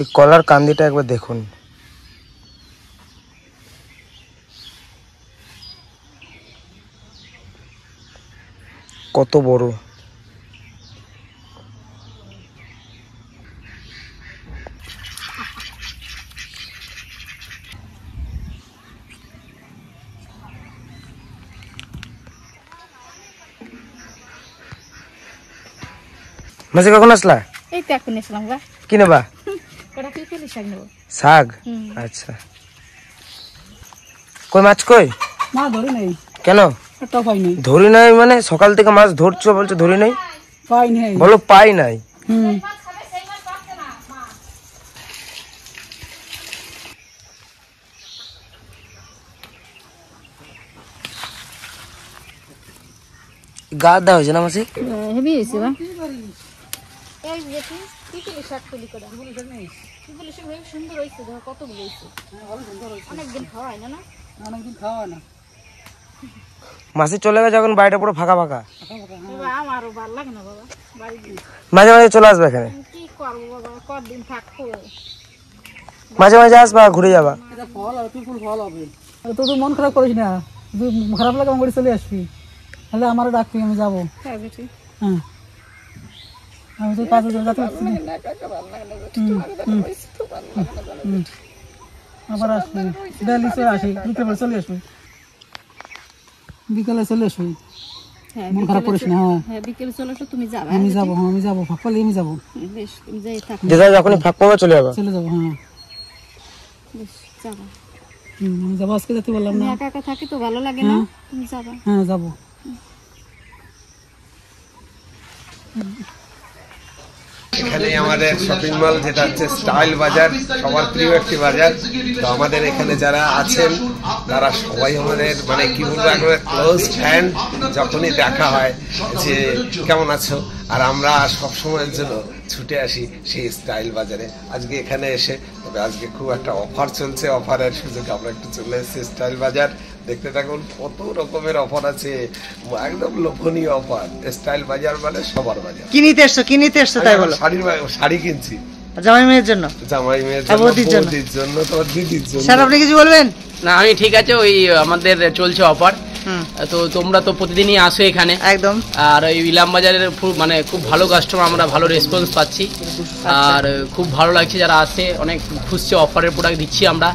এই কলার কান্দিটা একবার দেখুন, কত বড়। মাসি কখন আসলা? এই তো এখন এসলাম গা। কি নেবা? কটা পিপলি শাক নেব। শাক? আচ্ছা। কই মাছ কই? না ধরি নাই। কেন? একটা পাই নাই। ধরি নাই মানে? সকাল থেকে মাছ ধরছো বলছো ধরি নাই? পাই নাই। বলো পাই নাই। গা দেওয়া হয়েছে না মাসি? হেভি হয়েছে বা। এই দেখি পিপলি শাক তুলি করা। পিপলি শাক হেভি সুন্দর হয়েছে, দেখো কতগুলো হয়েছে। অনেকদিন খাওয়া হয় না। না অনেকদিন খাওয়া হয় না। মাসি চলে গেছে, এখন বাড়িটা পুরো ফাঁকা ফাঁকা। আমারও ভালো লাগে না বাবা বাড়ি। মাঝে মাঝে চলে আসবে এখানে। কি করবো বাবা, কতদিন থাকবো। মাঝে মাঝে আসবা, ঘুরে যাবা। এটা ফল হবে, ফুল ফল হবে। তো তুই মন খারাপ করিস না, তুই খারাপ লাগে আমার বাড়ি চলে আসবি, তাহলে আমারও ডাকবি, আমি যাবো। হ্যাঁ আমি তো কাজে যাতে আবার আসবি, ডেলি চলে আসি, বিকেলে চলে আসবি, বিকেলে চলে আসবি। মন খারাপ করিস না। হ্যাঁ বিকেলে চলে আসো, তুমি যাবে। আমি যাবো, আমি যাবো, ফাঁক পালে আমি যাবো। বেশ তুমি যাই থাকো। যেটা যখনই ফাঁক পাবে চলে যাবা। চলে যাবো। হ্যাঁ বেশ যাবা। আমি যাবো, আজকে যেতে বললাম না। একা একা থাকি তো ভালো লাগে না, তুমি যাবা। হ্যাঁ যাবো। এখানে আমাদের শপিং মল, যেটা হচ্ছে স্টাইল বাজার, সবার প্রিয় একটি বাজার। তো আমাদের এখানে যারা আছেন তারা সবাই আমাদের মানে কি বলবো, একবারে ক্লোজ ফ্রেন্ড। যখনই দেখা হয় যে কেমন আছো, আর আমরা সবসময়ের জন্য ছুটে আসি সেই স্টাইল বাজারে। আজকে এখানে এসে, তবে আজকে খুব একটা অফার চলছে, অফারের সুযোগ আমরা একটু চলে এসেছি স্টাইল বাজার। দেখতে থাকুন কত রকমের অফার আছে, একদম লোভনীয় অফার। স্টাইল বাজার মানে সবার বাজার। কি নিতে এসছো তাই বলো? শাড়ি কিনছি জামাই মেয়ের জন্য, জামাই মেয়ের জন্য, বৌদির জন্য, তোমার দিদির জন্য। স্যার আপনি কিছু বলবেন? না আমি ঠিক আছে, ওই আমাদের চলছে অফার, তো তোমরা তো প্রতিদিনই আসো এখানে একদম। আর ওই ইলাম বাজারের মানে খুব ভালো কাস্টমার, আমরা ভালো রেসপন্স পাচ্ছি, আর খুব ভালো লাগছে যারা আসে, অনেক খুশি। অফারের প্রোডাক্ট দিচ্ছি আমরা।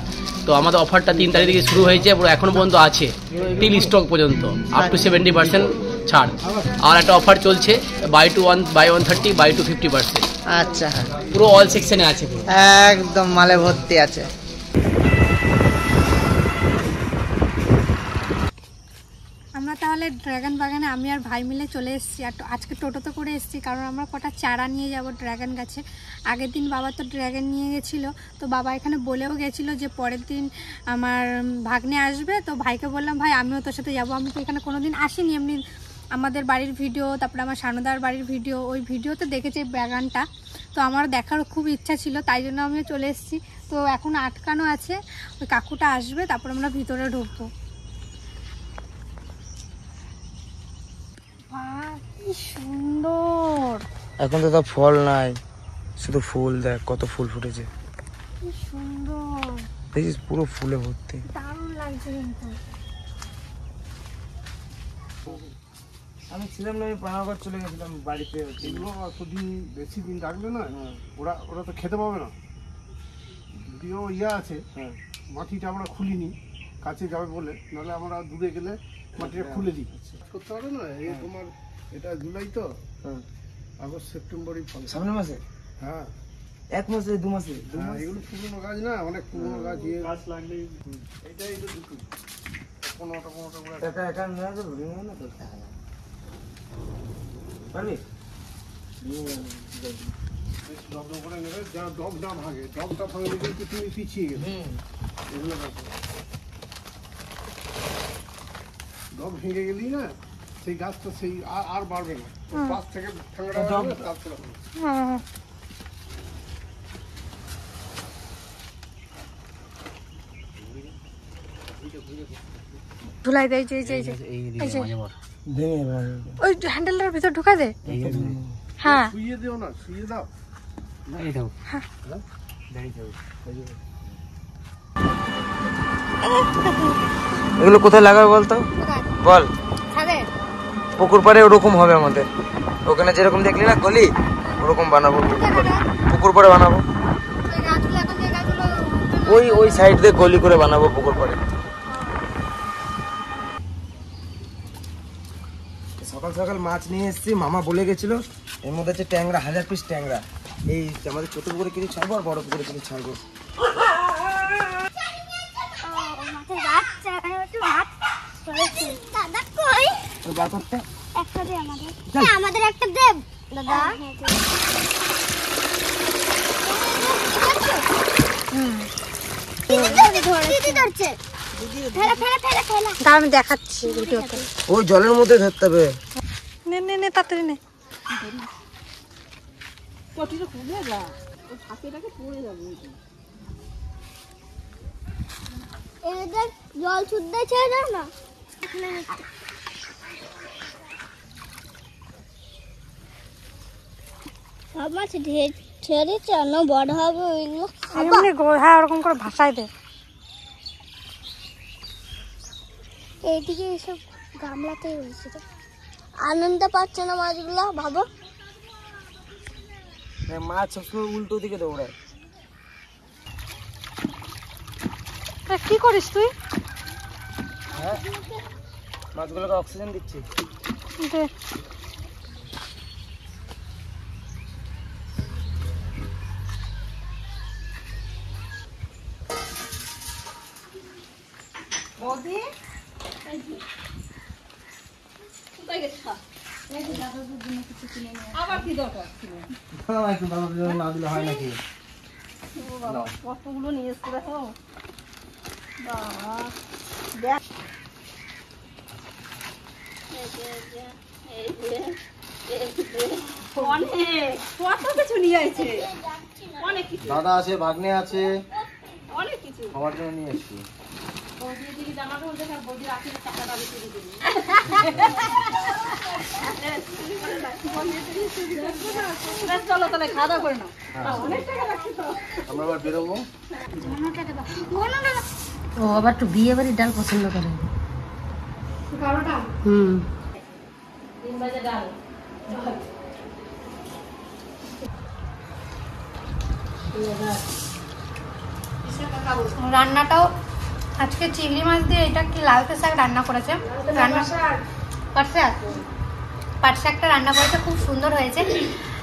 তো আমাদের অফারটা 3 তারিখ থেকে শুরু হয়েছে, পুরো এখনো পর্যন্ত আছে, টিল স্টক পর্যন্ত, আপ টু 70% ছাড়। আর একটা অফার চলছে, বাই 1 30, বাই 2 50%। আচ্ছা, পুরো অল সেকশনে আছে, একদম মালে ভর্তি আছে। আমরা তাহলে ড্রাগন বাগানে আমি আর ভাই মিলে চলে এসেছি। আর আজকে টোটোতে করে এসেছি, কারণ আমরা কটা চারা নিয়ে যাব ড্রাগন গাছে। আগের দিন বাবা তো ড্রাগন নিয়ে গেছিলো, তো বাবা এখানে বলেও গেছিলো যে পরের দিন আমার ভাগ্নে আসবে। তো ভাইকে বললাম ভাই আমিও তোর সাথে যাবো, আমি তো এখানে কোনো দিন আসিনি, এমনি আমাদের বাড়ির ভিডিও, তারপরে আমার সানুদার বাড়ির ভিডিও, ওই ভিডিওতে দেখেছি বাগানটা, তো আমার দেখার খুব ইচ্ছা ছিল, তাই জন্য আমিও চলে এসেছি। তো এখন আটকানো আছে, ওই কাকুটা আসবে, তারপর আমরা ভিতরে ঢুকবো। কি সুন্দর! এখন তো ফল নাই, শুধু ফুল। দেখ কত ফুল ফুটেছে, কি সুন্দর দেখিস, পুরো ফুলে ভর্তি, দারুণ লাগছে। কিন্তু আমি ছিলাম না, আমি পানাগড় চলে গেছিলাম বাড়িতে। এগুলো এতদিন বেশি দিন রাখলে না, ওরা তো খেতে পাবে না। যদিও ইয়ে আছে, মাটিটা আমরা খুলিনি, কাছে যাবে বলে, নাহলে আমরা দূরে গেলে মাটিটা খুলে দিই। করতে পারে না, এই তোমার এটা জুলাই তো, আগস্ট সেপ্টেম্বরই ফল, সামনের মাসে। হ্যাঁ 1 মাসে 2 মাসে। এগুলো পুরোনো গাছ না, অনেক পুরোনো গাছ, গাছ লাগলেই এইটাই তো দুটো কোনোটা করে একা নিয়ে যাবো, না তো পারবি? ডব করে নেবে, যারা ডবটা ভাঙে, ডবটা ভাঙলে কিন্তু তুমি পিছিয়ে গেলে। এগুলো ডব ভেঙে গেলি না, সেই গাছটা সেই আর বাড়বে না, পাশ থেকে ঠান্ডা তারপরে ধুলাই দেয় যে ভেঙে ওই হ্যান্ডেলটার ভিতর ঢুকা দে। হ্যাঁ শুয়ে দিও না, শুয়ে দাও। এগুলো কোথায় লাগাবে বলতো? বল। পুকুর পাড়ে ওরকম হবে আমাদের, ওখানে যেরকম দেখলি না গলি, ওরকম বানাবো পুকুর পাড়ে বানাবো। ওই সাইড দিয়ে গলি করে বানাবো পুকুর পাড়ে। সকাল সকাল মাছ নিয়ে এসেছি, মামা বলে গেছিল এর মধ্যে হচ্ছে ট্যাংরা, 1000 পিস ট্যাংরা। এই আমাদের ছোট পুকুরে কিছু ছাড়বো আর বড় পুকুরে কিছু ছাড়বো। আমাদের একটা দেব দাদা। আমি দেখাচ্ছি ভিডিওতে। ওই জলের মধ্যে ধরতে হবে। নে নে নে তাড়াতাড়ি নে। জল শুদ্ধ ছেড়ে দাও না। সব মাছ ছেড়ে দিচ্ছে, অন্য বড় হবে ওইগুলো। হ্যাঁ ওরকম করে ভাসাই দে। এইদিকে এসব গামলাতেই রয়েছে, আনন্দ পাচ্ছে না মাছগুলো, ভাবো। মাছ সবসময় উল্টো দিকে দৌড়ায়। কি করিস তুই? হ্যাঁ মাছগুলোকে অক্সিজেন দিচ্ছি। আবার কি দরকার ছিল? না দিলে হয় নাকি? কতগুলো নিয়ে এসছে দেখো। কত কিছু নিয়ে আসছে, অনেক কিছু। দাদা আছে, ভাগ্নে আছে, অনেক কিছু সবার জন্য নিয়ে এসছি। চলো তাহলে খাওয়া দাওয়া করে নাও। আমরা আবার বেরোবো। ও আবার একটু বিয়ে বাড়ির ডাল পছন্দ করে। রান্নাটাও আজকে চিংড়ি মাছ দিয়ে এটা কি লাউতে শাক রান্না করেছে, পাট শাকটা রান্না করেছে, খুব সুন্দর হয়েছে।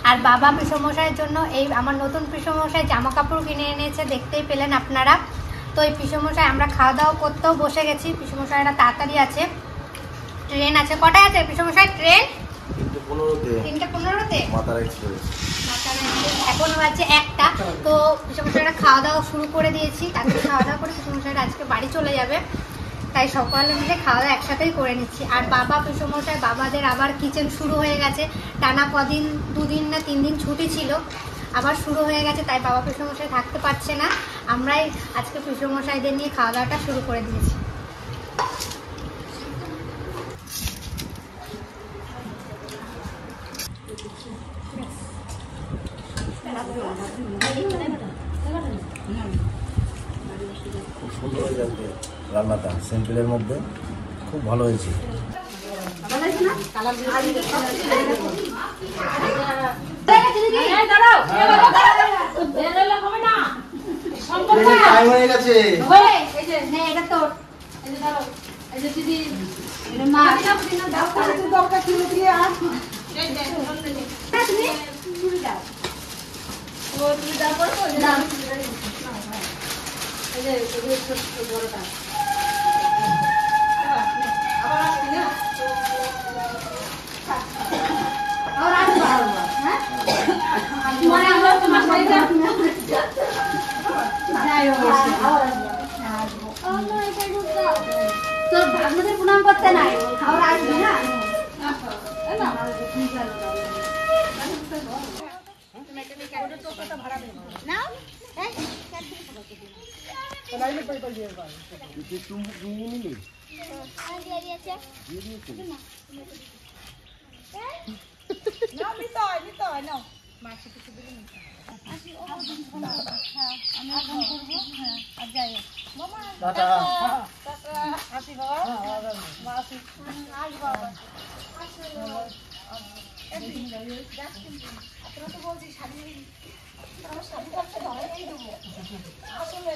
আর বাবা পিসমশাইয়ের জন্য এই আমার নতুন পিসমশাই জামা কাপড় কিনে এনেছে, দেখতেই পেলেন আপনারা। তো এই পিসমশাই আমরা খাওয়া দাওয়া করতেও বসে গেছি। পিসমশাইরা তাড়াতাড়ি আছে, ট্রেন আছে। কটায় আছে পিসমশাই ট্রেন? 3:15-তে মাতারা এক্সপ্রেস। এখন বাজে 1টা। তো পিসমশাইরা খাওয়া দাওয়া শুরু করে দিয়েছি। তারপরে খাওয়া দাওয়া করে পিসমশাইরা আজকে বাড়ি চলে যাবে, তাই সকালে মিলে খাওয়া দাওয়া একসাথেই করে নিচ্ছি। আর বাবা পিসমশাই বাবাদের আবার কিচেন শুরু হয়ে গেছে। টানা কদিন 2 দিন না 3 দিন ছুটি ছিল, আবার শুরু হয়ে গেছে, তাই বাবা পিসমশাই থাকতে পারছে না। আমরাই আজকে পিসমশাইদের নিয়ে খাওয়া দাওয়াটা শুরু করে দিয়েছি। খুব সুন্দর হয়ে যাবে রান্নাটা, সিম্পলের মধ্যে খুব ভালো হয়েছে। টাইম হয়ে গেছে। তোর ভাগ্যদের প্রণাম করতে নাই, খাবার আসবি না। দিয়েছে না নিতে হয় নাও মাসি কিছু দিলে নিতে আসি ও দিন ফোন করবো হ্যাঁ আমি ফোন করবো হ্যাঁ আর যাই মামা টাটা আসি বাবা মা আসি আস বাবা আসলে তোরা তো বলছিস শাড়ি তোরা শাড়ি ব্যবসা ধরে দেবো আসলে